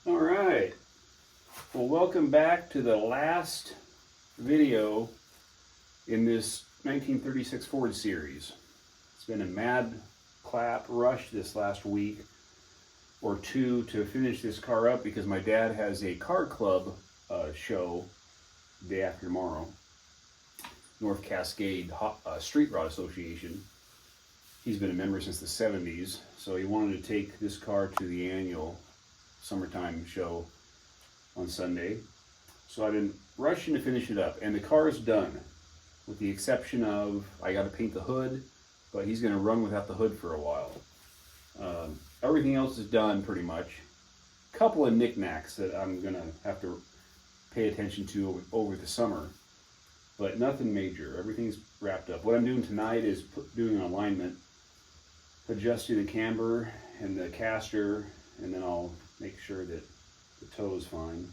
All right. Well, welcome back to the last video in this 1936 Ford series. It's been a mad clap rush this last week or two to finish this car up because my dad has a car club show day after tomorrow. North Cascade Street Rod Association. He's been a member since the 70s, so he wanted to take this car to the annual summertime show on Sunday. So I've been rushing to finish it up, and the car is done, with the exception of I got to paint the hood, but he's going to run without the hood for a while. Everything else is done pretty much. A couple of knickknacks that I'm going to have to pay attention to over the summer, but nothing major. Everything's wrapped up. What I'm doing tonight is doing an alignment, adjusting the camber and the caster, and then I'll make sure that the toe is fine.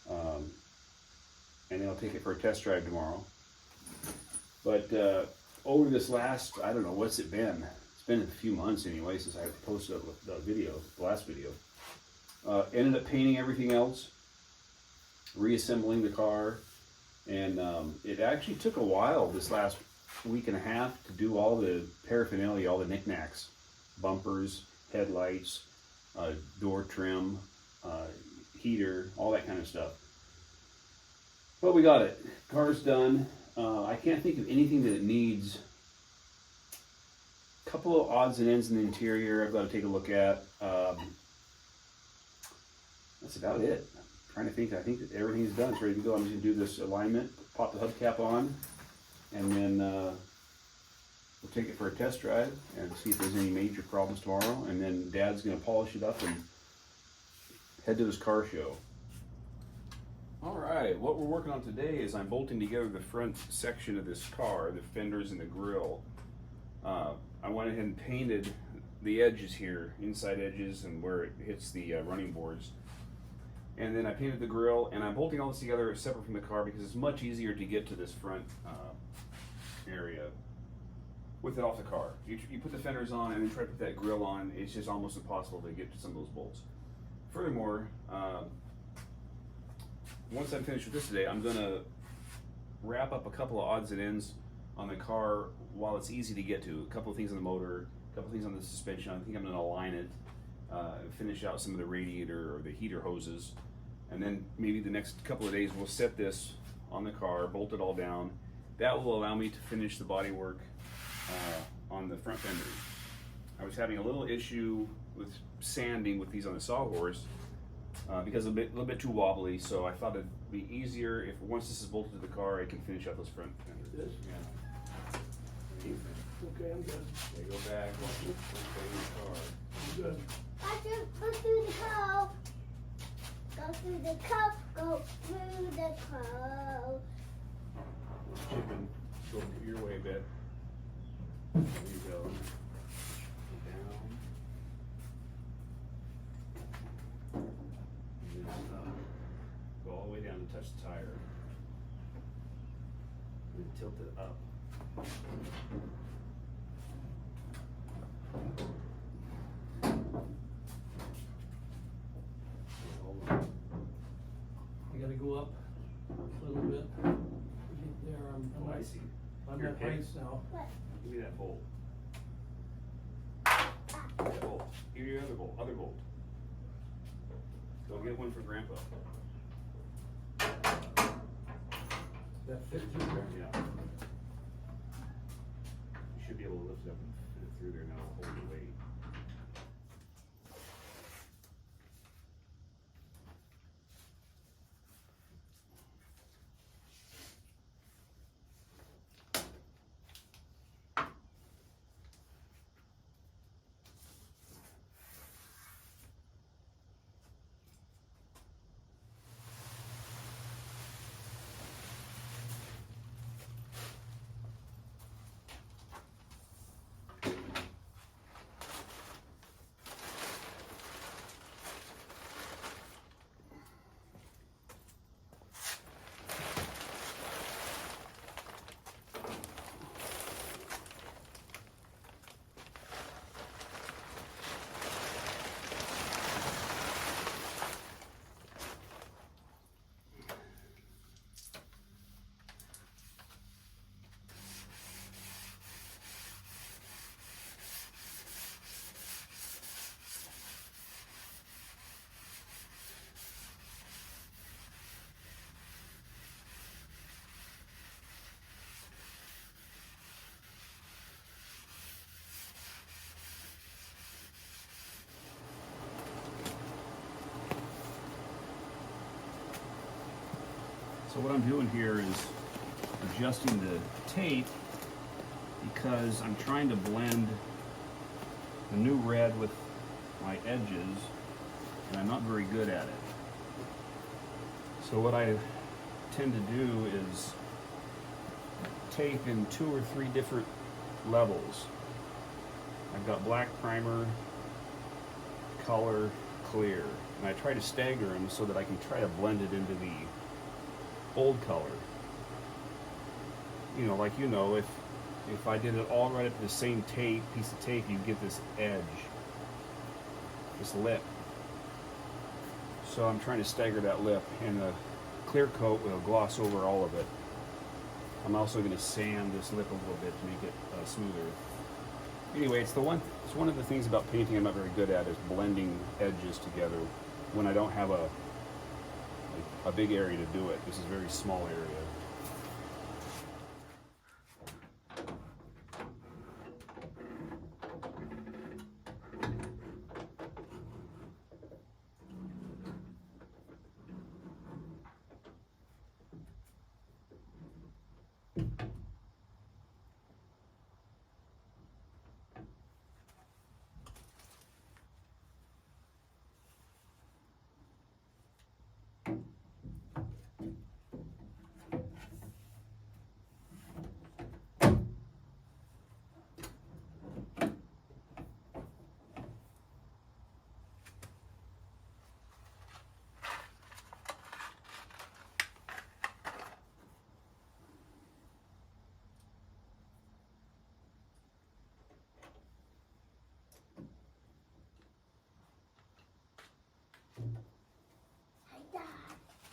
And then I'll take it for a test drive tomorrow. But over this last, I don't know, what's it been? It's been a few months anyway since I posted the video, the last video. Ended up painting everything else, reassembling the car, and it actually took a while this last week and a half to do all the paraphernalia, all the knickknacks, bumpers, headlights, door trim, heater, all that kind of stuff. But we got it. Car's done. I can't think of anything that it needs. A couple of odds and ends in the interior I've got to take a look at. That's about it. I'm trying to think. I think that everything's done. It's ready to go. I'm just going to do this alignment, pop the hubcap on, and then we'll take it for a test drive and see if there's any major problems tomorrow. And then Dad's going to polish it up and head to his car show. All right, what we're working on today is I'm bolting together the front section of this car, the fenders and the grille. I went ahead and painted the edges here, inside edges and where it hits the running boards. And then I painted the grille, and I'm bolting all this together separate from the car because it's much easier to get to this front area with it off the car. You put the fenders on and then try to put that grille on, it's just almost impossible to get to some of those bolts. Furthermore, once I'm finished with this today, I'm gonna wrap up a couple of odds and ends on the car while it's easy to get to. A couple of things on the motor, a couple of things on the suspension. I think I'm gonna align it, finish out some of the radiator or the heater hoses, and then maybe the next couple of days we'll set this on the car, bolt it all down. That will allow me to finish the body work on the front fenders. I was having a little issue with sanding with these on the sawhorse because a little bit too wobbly, so I thought it'd be easier if once this is bolted to the car, I can finish out those front fenders. This? Yeah. Okay, I'm good. They go back, watch it, stay in the car. I'm good. Go through the cove. Go through the cove. Go through the cove. Chipping, go your way a bit. There you go. Down. And then go all the way down to touch the tire. And then tilt it up. I gotta go up a little bit. Get there, Oh, I see. I'm Here, at okay. heights now. Give me that bolt. That bolt. Give me your other bolt. Other bolt. Go get one for Grandpa. That fit through there. Yeah. You should be able to lift it up and fit it through there now. Hold the weight. So what I'm doing here is adjusting the tape because I'm trying to blend the new red with my edges, and I'm not very good at it. So what I tend to do is tape in 2 or 3 different levels. I've got black primer, color, clear, and I try to stagger them so that I can try to blend it into the old color. You know, like if I did it all right up to the same piece of tape, you get this edge, this lip. So I'm trying to stagger that lip, and the clear coat will gloss over all of it. I'm also going to sand this lip a little bit to make it smoother. Anyway, it's one of the things about painting I'm not very good at is blending edges together when I don't have a big area to do it. This is a very small area.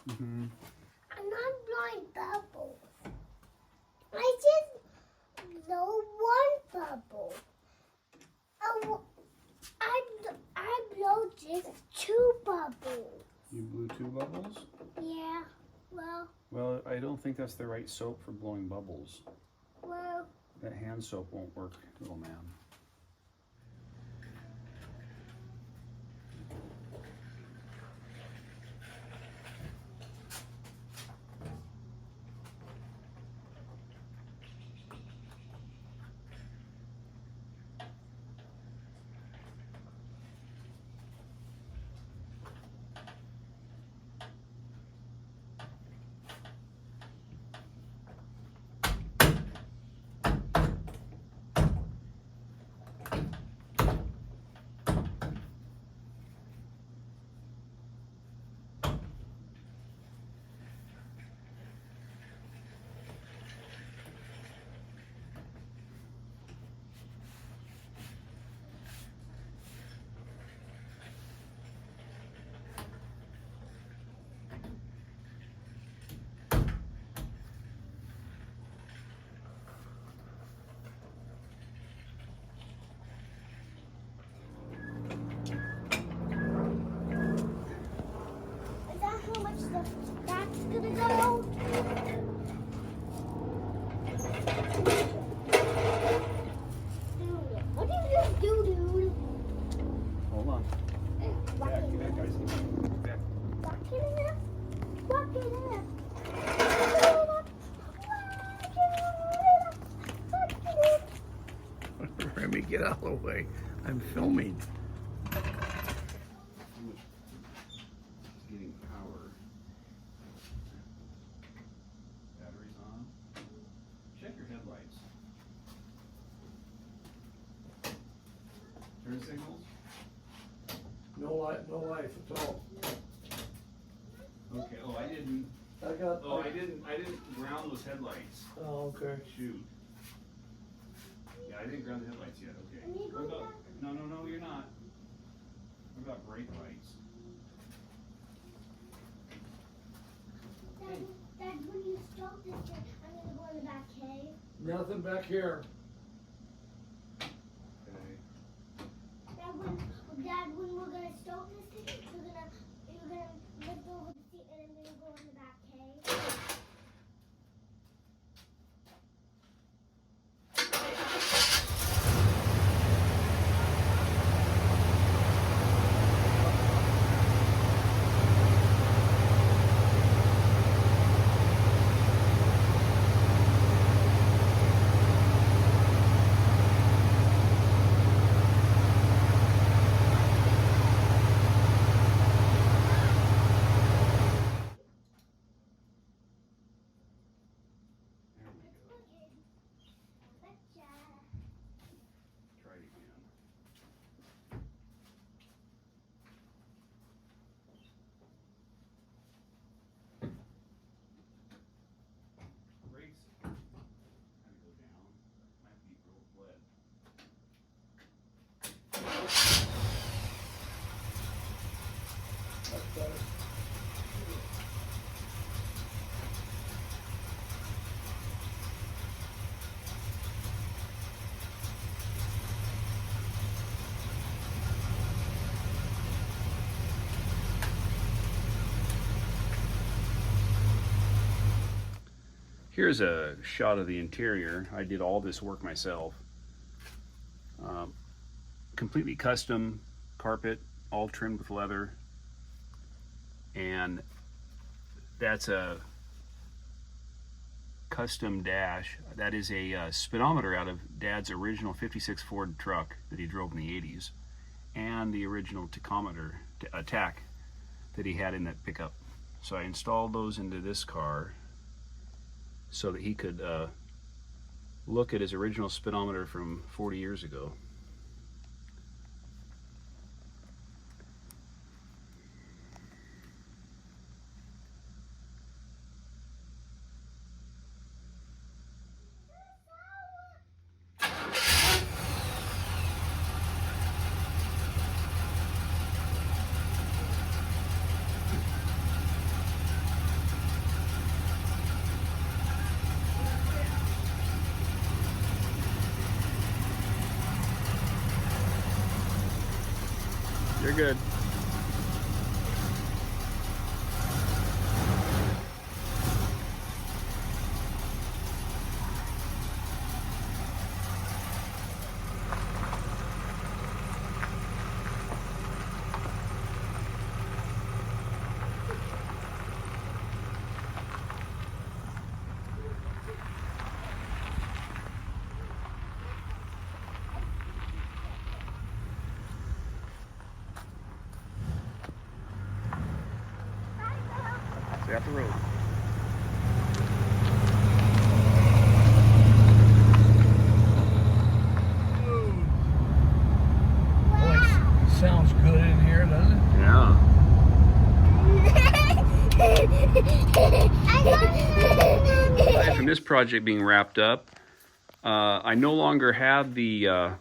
I'm not blowing bubbles. I just blow one bubble. I blow just 2 bubbles. You blew 2 bubbles? Yeah, Well, I don't think that's the right soap for blowing bubbles. well, That hand soap won't work, little man. is that how much that's gonna go? Dude, what did you just do, dude? Hold on. Walk Back, it back, in. guys. Back. Walk it in. Walk it in. Remy, get out of the way. I'm filming. Getting power. Batteries on. Check your headlights. Turn signals. No life at all. Okay. Oh, I didn't. I didn't ground those headlights. Oh, okay. Shoot. Yeah, I didn't ground the headlights yet. Okay. Can you go What about? back? No, you're not. What about brake lights? Dad, when you stop this thing, I'm gonna go in the back cave. Nothing back here. Okay. Dad, when we're gonna stop this thing, you're gonna lift over the seat and I'm gonna go in the back cave. Here's a shot of the interior. I did all this work myself. Completely custom carpet, all trimmed with leather. And that's a custom dash. That is a speedometer out of Dad's original 56 Ford truck that he drove in the 80s. And the original tachometer, tack, that he had in that pickup. So I installed those into this car so that he could look at his original speedometer from 40 years ago. You're good. Stay off the road. Boy, sounds good in here, doesn't it? Yeah. Aside from this project being wrapped up, I no longer have the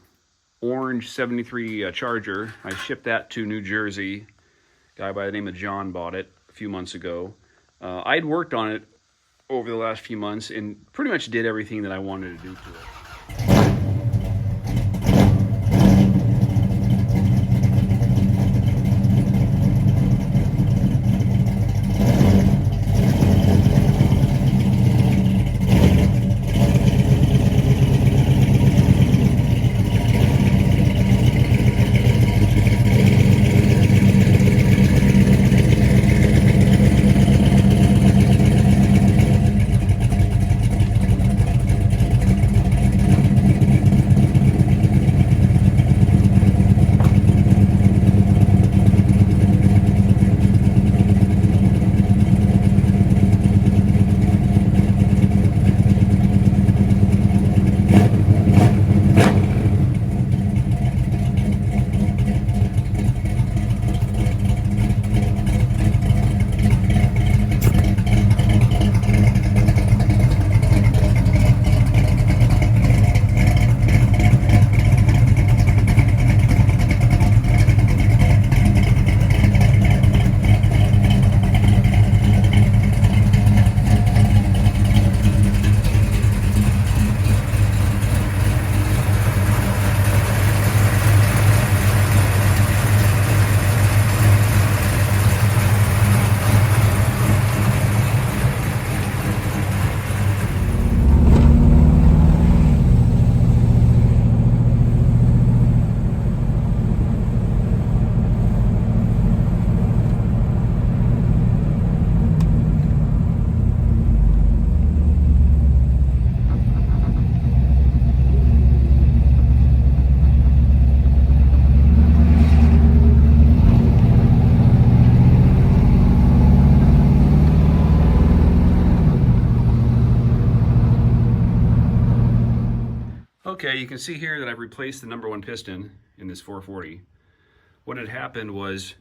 orange 73 Charger. I shipped that to New Jersey. A guy by the name of John bought it a few months ago. I'd worked on it over the last few months and pretty much did everything that I wanted to do to it. Okay, you can see here that I've replaced the number 1 piston in this 440. What had happened was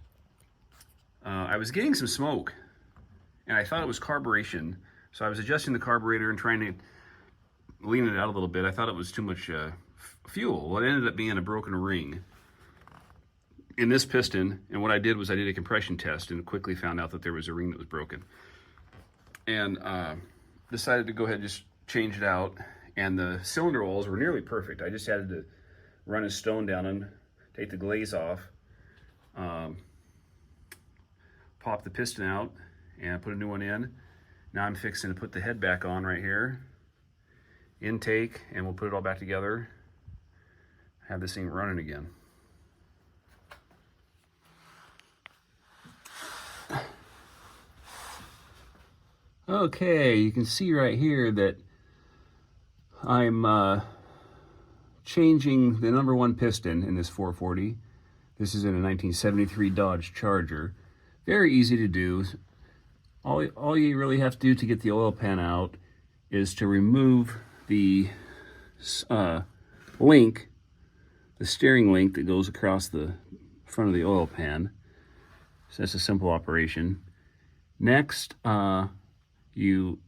I was getting some smoke and I thought it was carburation. So I was adjusting the carburetor and trying to lean it out a little bit. I thought it was too much fuel. Well, it ended up being a broken ring. in this piston, and what I did was I did a compression test and quickly found out that there was a ring that was broken. And decided to go ahead and just change it out. And the cylinder oils were nearly perfect. I just had to run a stone down and take the glaze off, pop the piston out, and put a new one in. Now I'm fixing to put the head back on right here, intake, and we'll put it all back together, have this thing running again. Okay, you can see right here that I'm changing the number 1 piston in this 440. This is in a 1973 Dodge Charger. Very easy to do. All you really have to do to get the oil pan out is to remove the link, the steering link that goes across the front of the oil pan. So that's a simple operation. Next, you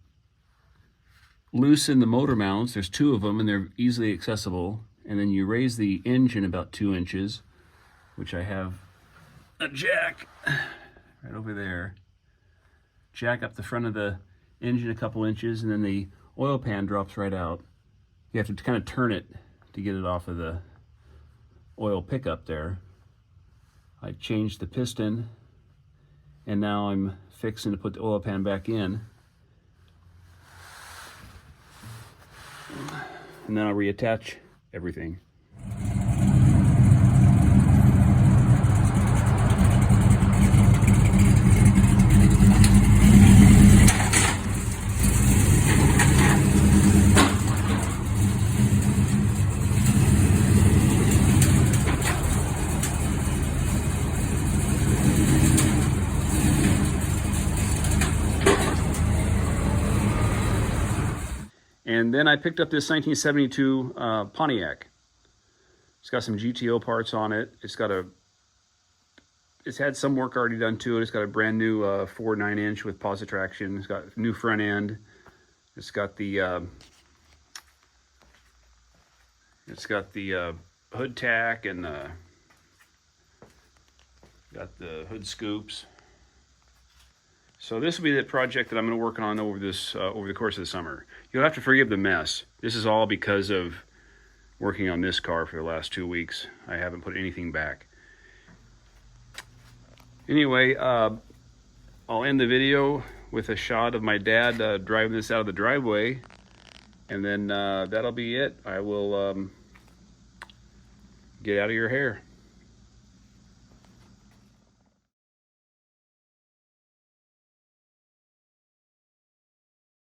loosen the motor mounts. There's 2 of them and they're easily accessible. And then you raise the engine about 2 inches, which I have a jack right over there. Jack up the front of the engine a couple inches, and then the oil pan drops right out. You have to kind of turn it to get it off of the oil pickup there. I changed the piston, and now I'm fixing to put the oil pan back in. And then I'll reattach everything. And then I picked up this 1972 Pontiac. It's got some GTO parts on it. It's had some work already done to it. It's got a brand new 4.9-inch with positive traction. It's got new front end. It's got the hood tack, and got the hood scoops. So this will be the project that I'm going to work on over the course of the summer. You'll have to forgive the mess. This is all because of working on this car for the last 2 weeks. I haven't put anything back. Anyway, I'll end the video with a shot of my dad driving this out of the driveway, and then that'll be it. I will get out of your hair.